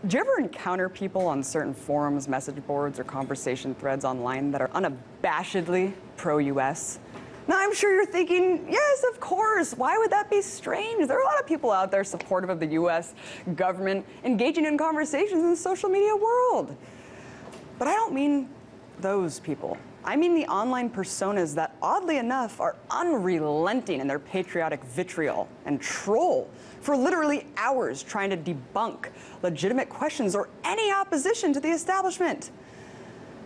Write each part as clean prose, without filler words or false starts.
Do you ever encounter people on certain forums, message boards, or conversation threads online that are unabashedly pro-US? Now, I'm sure you're thinking, yes, of course. Why would that be strange? There are a lot of people out there supportive of the US government engaging in conversations in the social media world. But I don't mean those people. I mean the online personas that, oddly enough, are unrelenting in their patriotic vitriol and troll for literally hours trying to debunk legitimate questions or any opposition to the establishment.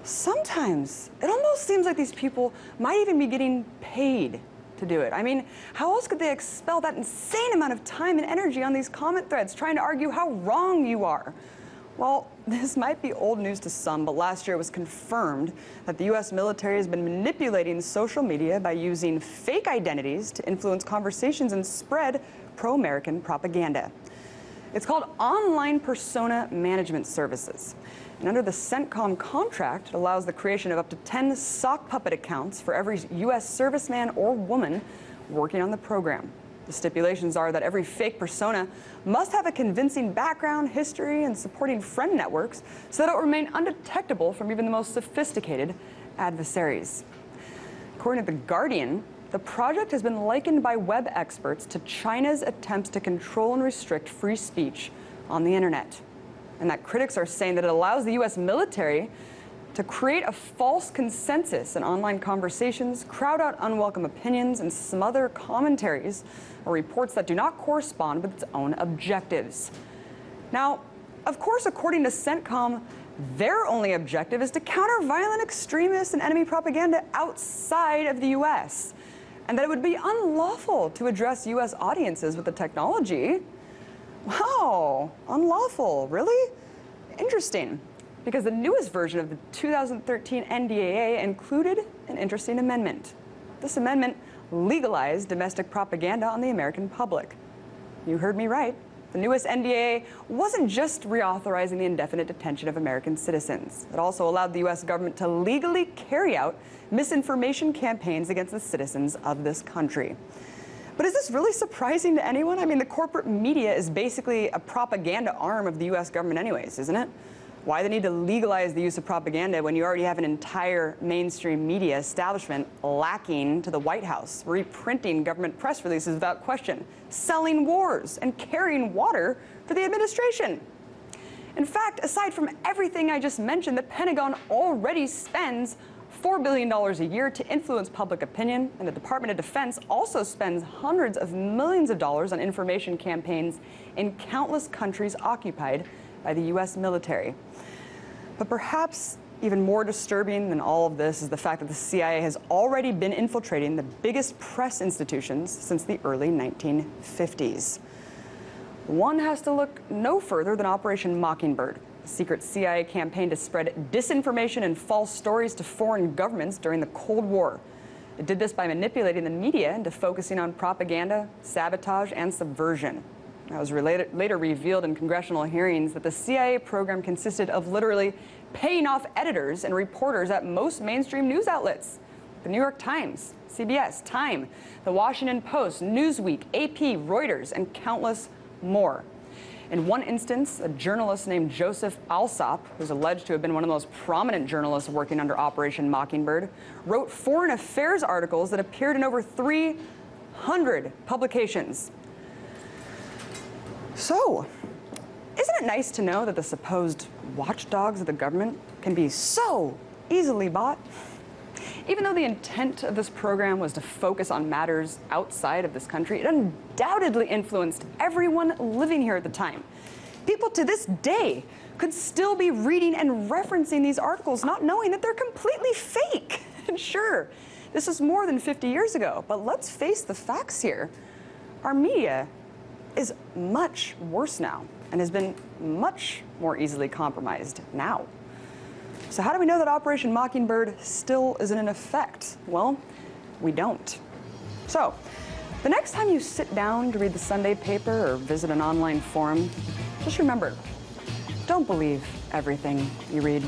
Sometimes it almost seems like these people might even be getting paid to do it. I mean, how else could they expel that insane amount of time and energy on these comment threads trying to argue how wrong you are? Well, this might be old news to some, but last year it was confirmed that the US military has been manipulating social media by using fake identities to influence conversations and spread pro-American propaganda. It's called online persona management services. And under the CENTCOM contract, it allows the creation of up to 10 sock puppet accounts for every US serviceman or woman working on the program. The stipulations are that every fake persona must have a convincing background, history, and supporting friend networks so that it will remain undetectable from even the most sophisticated adversaries. According to The Guardian, the project has been likened by web experts to China's attempts to control and restrict free speech on the internet. And that critics are saying that it allows the US military to create a false consensus in online conversations, crowd out unwelcome opinions, and smother commentaries or reports that do not correspond with its own objectives. Now, of course, according to CENTCOM, their only objective is to counter violent extremists and enemy propaganda outside of the US, and that it would be unlawful to address US audiences with the technology. Wow, unlawful, really? Interesting. Because the newest version of the 2013 NDAA included an interesting amendment. This amendment legalized domestic propaganda on the American public. You heard me right. The newest NDAA wasn't just reauthorizing the indefinite detention of American citizens. It also allowed the US government to legally carry out misinformation campaigns against the citizens of this country. But is this really surprising to anyone? I mean, the corporate media is basically a propaganda arm of the US government anyways, isn't it? Why the need to legalize the use of propaganda when you already have an entire mainstream media establishment lacking to the White House, reprinting government press releases without question, selling wars, and carrying water for the administration? In fact, aside from everything I just mentioned, the Pentagon already spends $4 billion a year to influence public opinion, and the Department of Defense also spends hundreds of millions of dollars on information campaigns in countless countries occupied by the US military. But perhaps even more disturbing than all of this is the fact that the CIA has already been infiltrating the biggest press institutions since the early 1950s. One has to look no further than Operation Mockingbird, a secret CIA campaign to spread disinformation and false stories to foreign governments during the Cold War. It did this by manipulating the media into focusing on propaganda, sabotage, and subversion. It was later revealed in congressional hearings that the CIA program consisted of literally paying off editors and reporters at most mainstream news outlets. The New York Times, CBS, Time, The Washington Post, Newsweek, AP, Reuters, and countless more. In one instance, a journalist named Joseph Alsop, who's alleged to have been one of the most prominent journalists working under Operation Mockingbird, wrote foreign affairs articles that appeared in over 300 publications. So, isn't it nice to know that the supposed watchdogs of the government can be so easily bought? Even though the intent of this program was to focus on matters outside of this country, it undoubtedly influenced everyone living here at the time. People to this day could still be reading and referencing these articles, not knowing that they're completely fake. And sure, this was more than 50 years ago, but let's face the facts here. Our media is much worse now and has been much more easily compromised now. So how do we know that Operation Mockingbird still isn't in effect? Well, we don't. So, the next time you sit down to read the Sunday paper or visit an online forum, just remember, don't believe everything you read.